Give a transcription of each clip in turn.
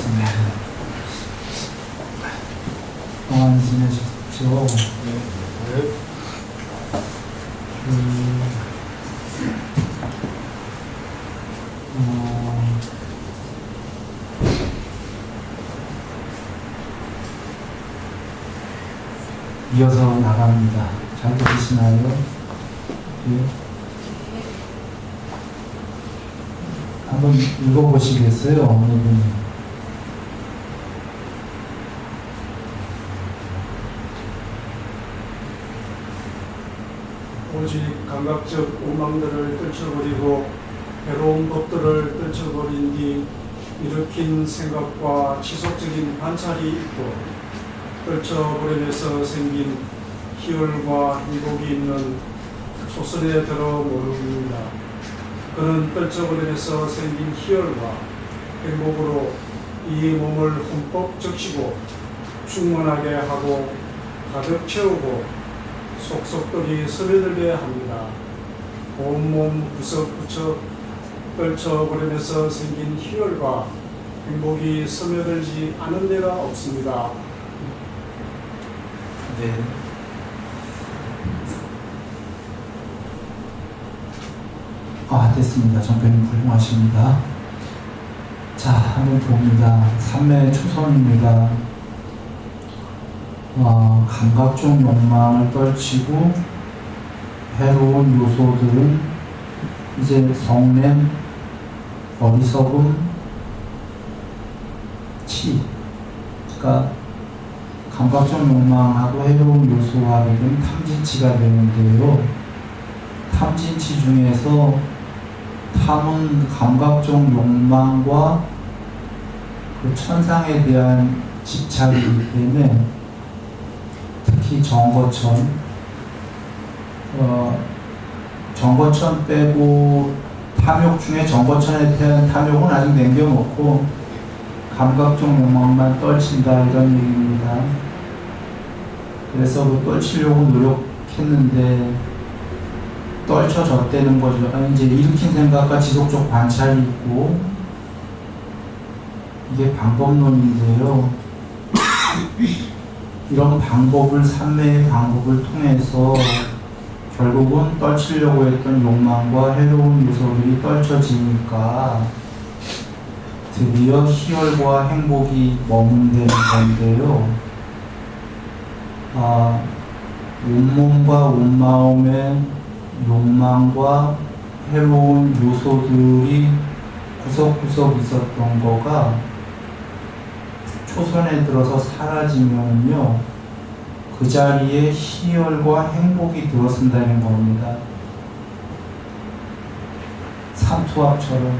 하겠습니다. 평안히 지내셨죠? 네. 이어서 나갑니다. 잘 들으시나요? 네. 한번 읽어보시겠어요? 어느 분이? 오직 감각적 오망들을 떨쳐버리고 괴로운 법들을 떨쳐버린 뒤 일으킨 생각과 지속적인 관찰이 있고 떨쳐버리면서 생긴 희열과 행복이 있는 초선에 들어 모릅니다. 그는 떨쳐버리면서 생긴 희열과 행복으로 이 몸을 흠뻑 적시고 충만하게 하고 가득 채우고 속속들이 스며들게 합니다. 온몸 구석구석 떨쳐버리면서 생긴 희열과 행복이 스며들지 않은 데가 없습니다. 네. 됐습니다. 전편님 훌륭하십니다. 자, 한번 봅니다. 삼매의 초선입니다. 감각적 욕망을 떨치고 해로운 요소들은 이제 성냄, 어리석음, 치, 그러니까 감각적 욕망하고 해로운 요소가 되면 탐진치가 되는데요. 탐진치 중에서 탐은 감각적 욕망과 그 천상에 대한 집착이기 때문에 특히 정거천, 정거천 빼고 탐욕 중에 정거천에 대한 탐욕은 아직 남겨놓고 감각적 욕망만 떨친다 이런 얘기입니다. 그래서 그 떨치려고 노력했는데 떨쳐졌다는 거죠. 이제 일으킨 생각과 지속적 관찰이 있고 이게 방법론인데요. 이런 방법을 삼매의 방법을 통해서 결국은 떨치려고 했던 욕망과 해로운 요소들이 떨쳐지니까 드디어 희열과 행복이 머문다는 건데요. 온몸과 온마음의 욕망과 해로운 요소들이 구석구석 있었던 거가 초선에 들어서 사라지면요, 그 자리에 희열과 행복이 들어선다는 겁니다. 삼투압처럼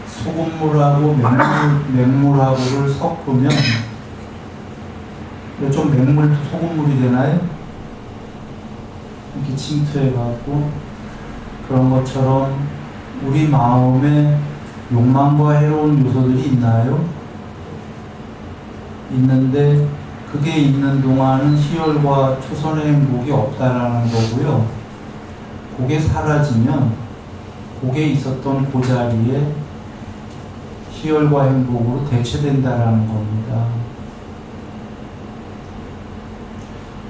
소금물하고 맹물하고를 섞으면 좀 맹물도 소금물이 되나요? 이렇게 침투해갖고 그런 것처럼 우리 마음에 욕망과 해로운 요소들이 있나요? 있는데 그게 있는 동안은 희열과 초선의 행복이 없다라는 거고요. 그게 사라지면 그게 있었던 그 자리에 희열과 행복으로 대체된다라는 겁니다.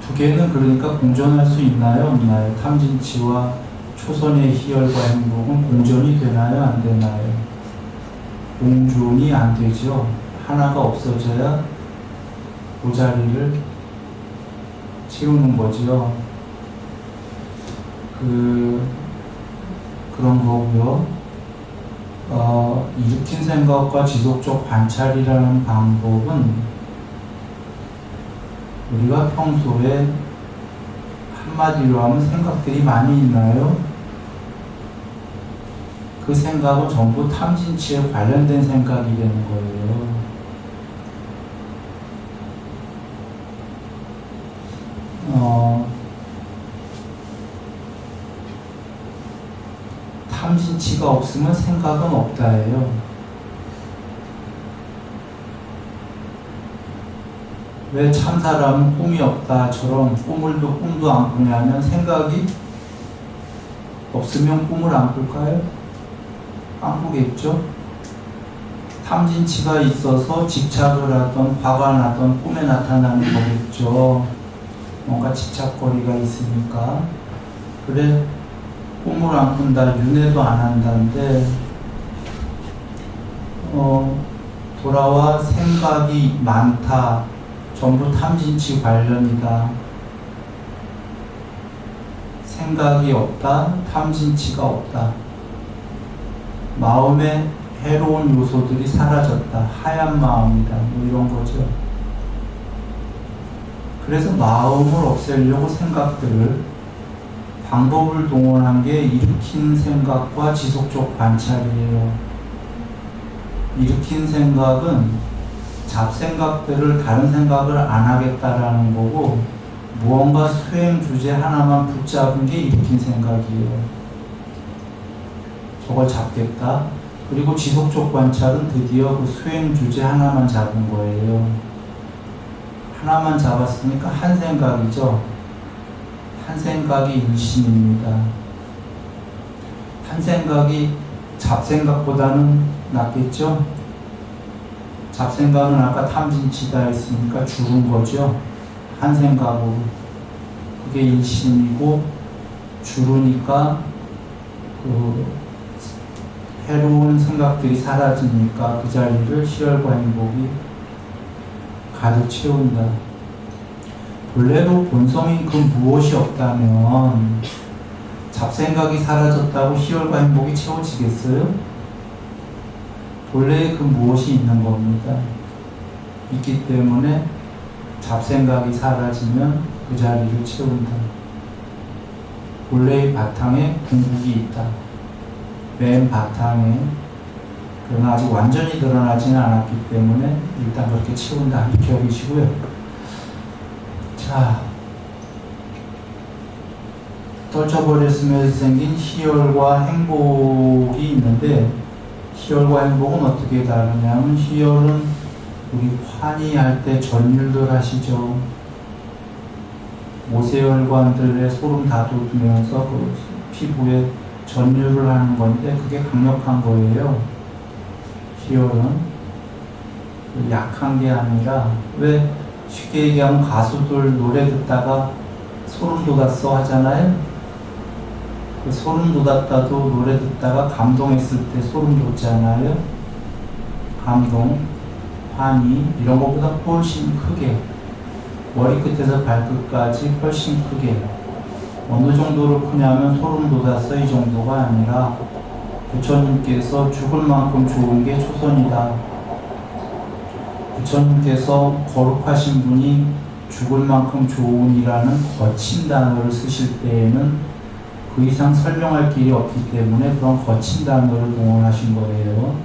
두 개는 그러니까 공존할 수 있나요? 없나요? 탐진치와 초선의 희열과 행복은 공존이 되나요? 안 되나요? 공존이 안 되죠. 하나가 없어져야 그 자리를 채우는 거죠. 그런 거고요. 일으킨 생각과 지속적 관찰이라는 방법은 우리가 평소에 한마디로 하면 생각들이 많이 있나요? 그 생각은 전부 탐진치에 관련된 생각이 되는 거예요. 탐진치가 없으면 생각은 없다예요. 왜 참사람은 꿈이 없다처럼 꿈도 안 꾸냐면 생각이 없으면 꿈을 안 꿀까요? 안 꾸겠죠? 탐진치가 있어서 집착을 하던 화가 나던 꿈에 나타나는 거겠죠. 뭔가 집착거리가 있으니까. 그래, 꿈을 안 꾼다, 윤회도 안 한다는데 돌아와 생각이 많다. 전부 탐진치 관련이다. 생각이 없다, 탐진치가 없다. 마음에 해로운 요소들이 사라졌다. 하얀 마음이다. 뭐 이런 거죠. 그래서 마음을 없애려고 생각들을 방법을 동원한 게 일으킨 생각과 지속적 관찰이에요. 일으킨 생각은 잡생각들을 다른 생각을 안 하겠다라는 거고, 무언가 수행 주제 하나만 붙잡은 게 일으킨 생각이에요. 저걸 잡겠다. 그리고 지속적 관찰은 드디어 그 수행 주제 하나만 잡은 거예요. 하나만 잡았으니까 한 생각이죠. 한 생각이 일심입니다. 한 생각이 잡생각보다는 낫겠죠? 잡생각은 아까 탐진치다 했으니까 줄은 거죠. 한 생각으로. 그게 일심이고, 줄으니까 그 해로운 생각들이 사라지니까 그 자리를 희열과 행복이 가득 채운다. 본래로 본성인 그 무엇이 없다면 잡생각이 사라졌다고 희열과 행복이 채워지겠어요? 본래의 그 무엇이 있는 겁니다. 있기 때문에 잡생각이 사라지면 그 자리를 채운다. 본래의 바탕에 궁극이 있다. 맨 바탕에. 그러나 아직 완전히 드러나지는 않았기 때문에 일단 그렇게 채운다. 이렇게 여기시고요. 자, 떨쳐버렸으면서 생긴 희열과 행복이 있는데, 희열과 행복은 어떻게 다르냐면, 희열은 우리 환희할 때 전율들 하시죠. 모세혈관들의 소름 다돋으면서 그 피부에 전율을 하는 건데, 그게 강력한 거예요. 희열은 약한 게 아니라, 왜 쉽게 얘기하면 가수들 노래 듣다가 소름 돋았어 하잖아요. 그 소름 돋았다도 노래 듣다가 감동했을 때 소름 돋잖아요. 감동, 환희 이런 것보다 훨씬 크게, 머리끝에서 발끝까지 훨씬 크게. 어느 정도로 크냐면 소름 돋았어 이 정도가 아니라, 부처님께서 죽을 만큼 좋은 게 초선이다. 부처님께서 거룩하신 분이 죽을 만큼 좋은이라는 거친 단어를 쓰실 때에는 그 이상 설명할 길이 없기 때문에 그런 거친 단어를 동원하신 거예요.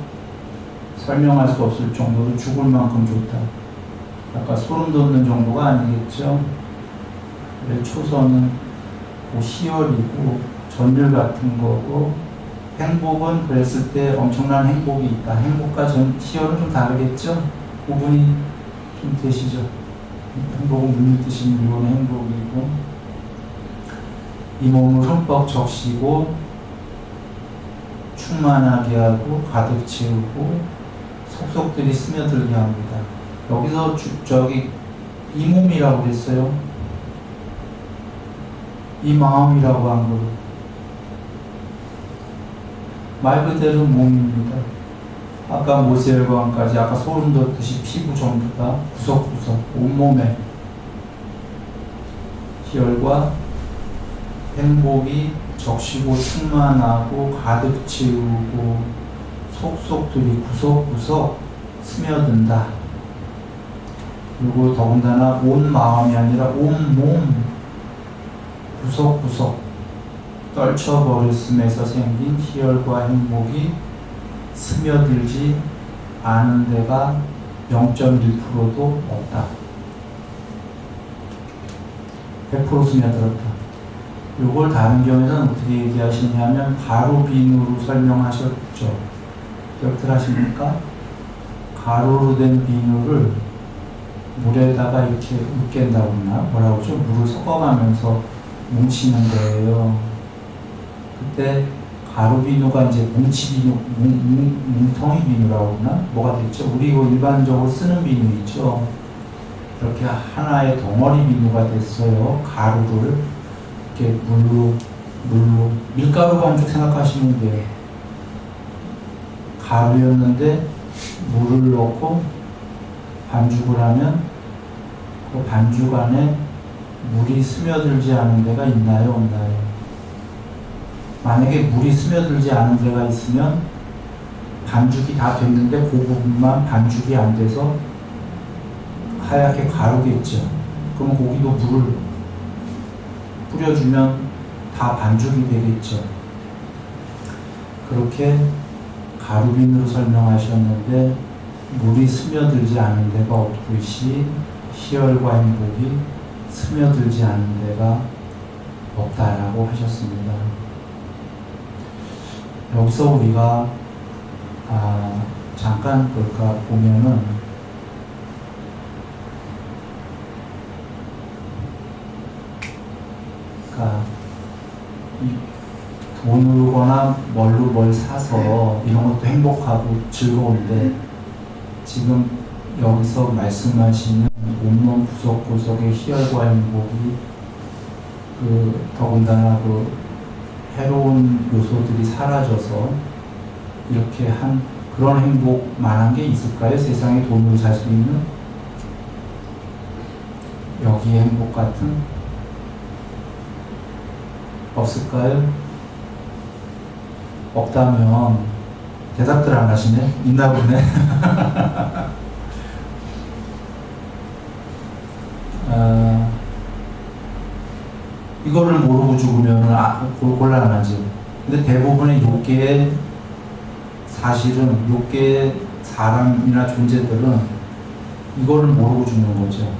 설명할 수 없을 정도로 죽을 만큼 좋다. 아까 소름 돋는 정도가 아니겠죠. 그래, 초선은 뭐 희열이고 전율 같은 거고, 행복은 그랬을 때 엄청난 행복이 있다. 행복과 희열은 좀 다르겠죠? 구분이 좀 되시죠? 행복은 눈이 뜨신 물건의 행복이고, 이 몸을 흠뻑 적시고 충만하게 하고 가득 채우고 속속들이 스며들게 합니다. 여기서 이 몸이라고 그랬어요. 이 마음이라고 한 거예요. 말 그대로 몸입니다. 아까 모세혈관까지 아까 소름 돋듯이 피부 전부 다 구석구석 온몸에 희열과 행복이 적시고 충만하고 가득 채우고 속속들이 구석구석 스며든다. 그리고 더군다나 온 마음이 아니라 온 몸 구석구석 떨쳐버렸음에서 생긴 희열과 행복이 스며들지 않은 데가 0.1%도 없다. 100% 스며들었다. 이걸 다른 경우에는 어떻게 얘기하시냐면 가루 비누로 설명하셨죠. 기억들 하십니까? 가루로 된 비누를 물에다가 이렇게 으깬다고 했나? 뭐라고 하죠? 물을 섞어가면서 뭉치는 거예요. 그때 가루 비누가 이제 뭉치 비누, 뭉텅이 비누라고 하나? 뭐가 됐죠? 우리 이거 일반적으로 쓰는 비누 있죠? 이렇게 하나의 덩어리 비누가 됐어요. 가루를 이렇게 물로 밀가루 반죽 생각하시면 돼요. 가루였는데 물을 넣고 반죽을 하면 그 반죽 안에 물이 스며들지 않은 데가 있나요? 없나요? 만약에 물이 스며들지 않은 데가 있으면 반죽이 다 됐는데 그 부분만 반죽이 안 돼서 하얗게 가루겠죠. 그럼 거기도 물을 뿌려주면 다 반죽이 되겠죠. 그렇게 가루빈으로 설명하셨는데 물이 스며들지 않은 데가 없듯이 희열과 행복이 스며들지 않은 데가 없다라고 하셨습니다. 여기서 우리가 잠깐 볼까 보면은 그러니까 돈으로거나 뭘로 뭘 사서 이런 것도 행복하고 즐거운데 지금 여기서 말씀하시는 온몸 구석구석의 희열과 행복이 더군다나 해로운 요소들이 사라져서 이렇게 한 그런 행복만한 게 있을까요? 세상에 돈으로 살 수 있는 여기에 행복 같은 없을까요? 없다면 대답들 안 하시네? 있나 보네. 이거를 모르고 죽으면 곤란하지. 근데 대부분의 욕계의 사실은 욕계의 사람이나 존재들은 이거를 모르고 죽는 거죠.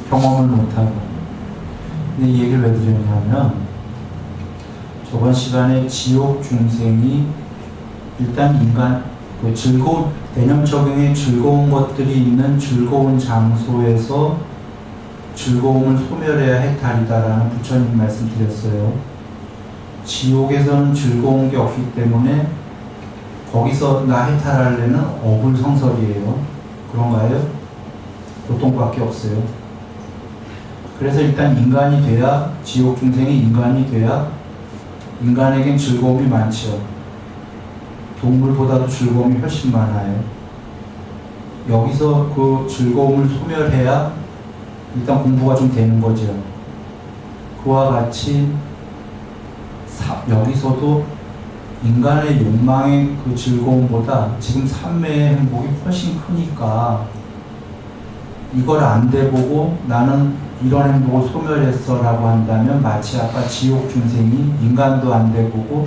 경험을 못하고. 근데 이 얘기를 왜 드렸냐면 저번 시간에 지옥 중생이 일단 인간 즐거운 대념 적용에 즐거운 것들이 있는 즐거운 장소에서 즐거움을 소멸해야 해탈이다라는 부처님 말씀 드렸어요. 지옥에서는 즐거운 게 없기 때문에 거기서 나 해탈하려는 어불성설이에요. 그런가요? 고통밖에 없어요. 그래서 일단 인간이 돼야 지옥 중생이 인간이 돼야 인간에겐 즐거움이 많죠. 동물보다도 즐거움이 훨씬 많아요. 여기서 그 즐거움을 소멸해야 일단 공부가 좀 되는 거죠. 그와 같이 여기서도 인간의 욕망의 그 즐거움보다 지금 삼매의 행복이 훨씬 크니까 이걸 안 돼보고 나는 이런 행복을 소멸했어 라고 한다면 마치 아까 지옥 중생이 인간도 안 돼보고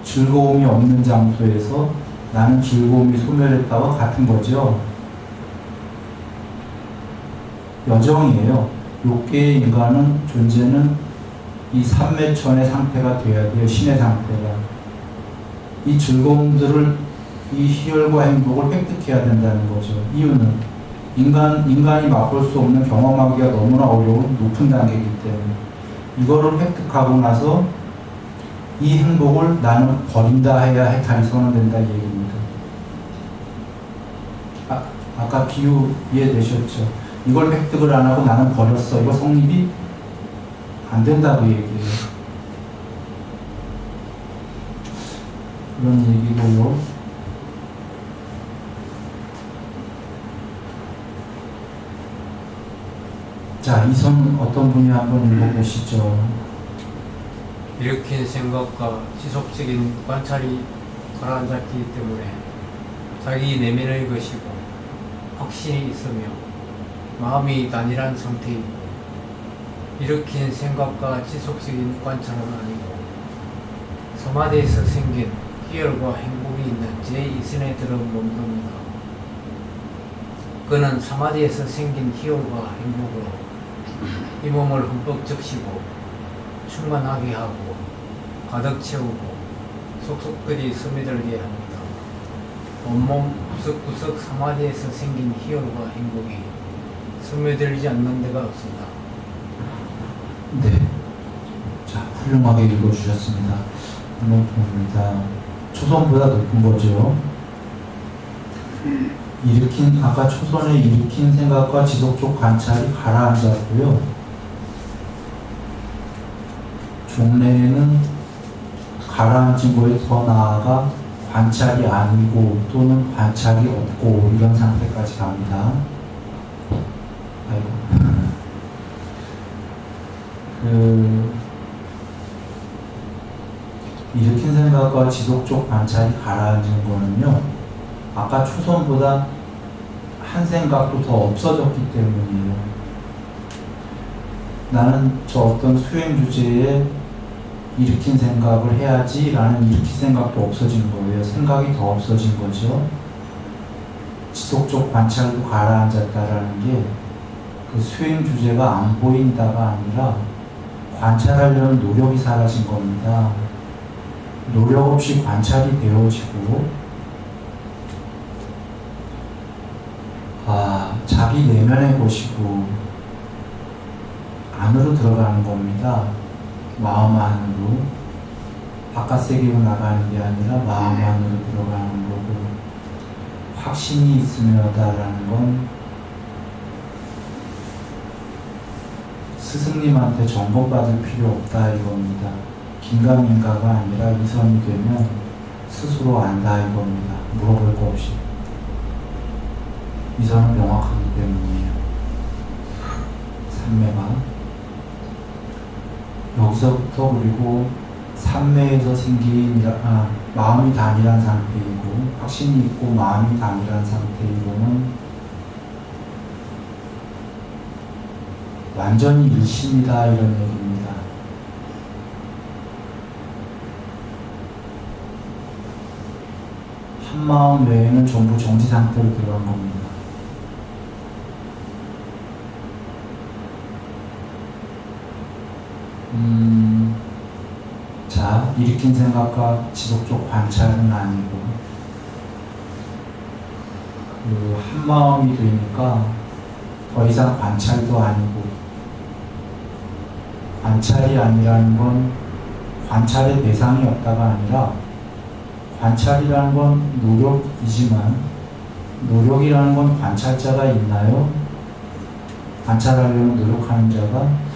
즐거움이 없는 장소에서 나는 즐거움이 소멸했다와 같은 거죠. 여정이에요. 욕계의 인간은 존재는 이 삼매천의 상태가 돼야 돼요. 신의 상태가. 이 즐거움들을 이 희열과 행복을 획득해야 된다는 거죠. 이유는 인간이 맛볼 수 없는 경험하기가 너무나 어려운 높은 단계이기 때문에 이거를 획득하고 나서 이 행복을 나는 버린다 해야 해탈이 선언된다 이 얘기입니다. 아까 비유 이해되셨죠? 이걸 획득을 안 하고 나는 버렸어. 이거 성립이 안 된다고 얘기해요. 그런 얘기고요. 자, 이 선 어떤 분이 한번 읽어보시죠. 일으킨 생각과 지속적인 관찰이 가라앉았기 때문에 자기 내면의 것이고 확신이 있으며 마음이 단일한 상태이고 일으킨 생각과 지속적인 관찰은 아니고 서마디에서 생긴 희열과 행복이 있는 제2선에 들어 머무릅니다. 그는 사마디에서 생긴 희열과 행복으로 이 몸을 흠뻑 적시고 충만하게 하고 가득 채우고 속속들이 스며들게 합니다. 온몸 구석구석 사마디에서 생긴 희열과 행복이 스며들지 않는 데가 없습니다. 네. 훌륭하게 읽어주셨습니다. 한번 봅니다. 초선보다 높은 거죠. 아까 초선에 일으킨 생각과 지속적 관찰이 가라앉았고요. 종래에는 가라앉은 거에 더 나아가 관찰이 아니고 또는 관찰이 없고 이런 상태까지 갑니다. 아이고. 일으킨 생각과 지속적 관찰이 가라앉은 거는요, 아까 초선보다 한 생각도 더 없어졌기 때문이에요. 나는 저 어떤 수행 주제에 일으킨 생각을 해야지 라는 일으킨 생각도 없어진 거예요. 생각이 더 없어진 거죠. 지속적 관찰도 가라앉았다라는 게 그 수행 주제가 안 보인다가 아니라 관찰하려는 노력이 사라진 겁니다. 노력 없이 관찰이 되어지고 자기 내면의 것이고 안으로 들어가는 겁니다. 마음 안으로. 바깥 세계로 나가는 게 아니라 마음 안으로 들어가는 거고, 확신이 있으며다라는 건 스승님한테 점검받을 필요 없다 이겁니다. 긴가민가가 아니라 이선이 되면 스스로 안다 이겁니다. 물어볼 거 없이. 이선은 명확하기 때문이에요. 삼매가. 여기서부터 그리고 삼매에서 생긴 마음이 단일한 상태이고, 확신이 있고 마음이 단일한 상태이고는 완전히 일심이다 이런 얘기입니다. 한 마음 외에는 전부 정지 상태로 들어간 겁니다. 자, 일으킨 생각과 지속적 관찰은 아니고 한 마음이 되니까 더 이상 관찰도 아니고, 관찰이 아니라는 건 관찰의 대상이 없다가 아니라 관찰이라는 건 노력이지만 노력이라는 건 관찰자가 있나요? 관찰하려면 노력하는 자가?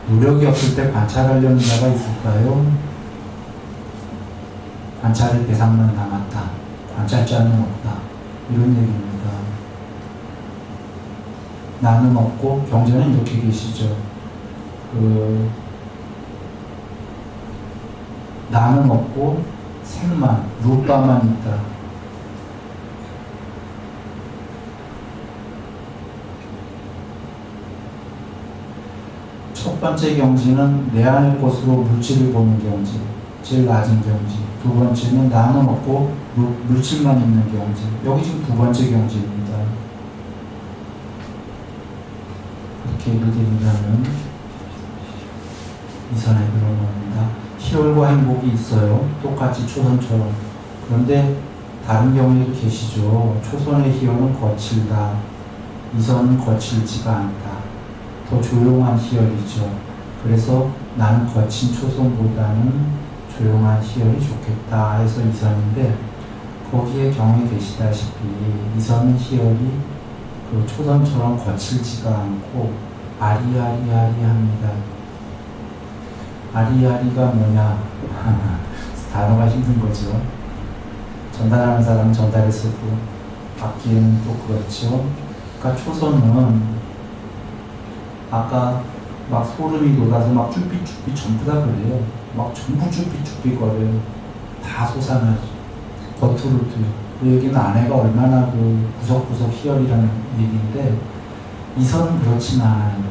노력이 없을 때 관찰하려는 자가 있을까요? 관찰의 대상만 남았다. 관찰자는 없다. 이런 얘기입니다. 나는 없고, 경전은 이렇게 계시죠. 나는 없고 생만, 루빠만 있다. 첫 번째 경지는 내 안의 것으로 물질을 보는 경지, 제일 낮은 경지. 두 번째는 나는 없고 물질만 있는 경지. 여기 지금 두 번째 경지입니다. 이렇게 예를 들면 이선에 그런 겁니다. 희열과 행복이 있어요. 똑같이 초선처럼. 그런데 다른 경우에도 계시죠. 초선의 희열은 거칠다. 이선은 거칠지가 않다. 더 조용한 희열이죠. 그래서 나는 거친 초선보다는 조용한 희열이 좋겠다 해서 이선인데, 거기에 경에 계시다시피 이선은 희열이 그 초선처럼 거칠지가 않고 아리아리아리합니다. 아리아리가 뭐냐? 단어가 힘든 거죠. 전달하는 사람은 전달했을 뿐 받기에는 또 그렇죠. 그러니까 초선은 아까 막 소름이 돋아서 막 쭈삐쭈삐 전부 다 그래요. 막 전부 쭈삐쭈삐 거려요. 다 솟아나죠. 겉으로도요. 그 얘기는 아내가 얼마나 그 구석구석 희열이라는 얘기인데, 이선은 그렇진 않아요.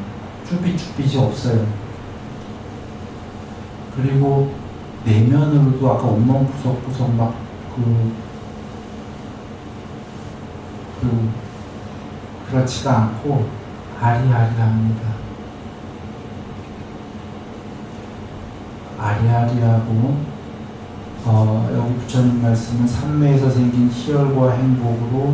쭈삐쭈삐지 없어요. 그리고 내면으로도 아까 온몸 구석구석 막 그렇지가 않고 아리아리합니다. 아리아리하고 여기 부처님 말씀은 삼매에서 생긴 희열과 행복으로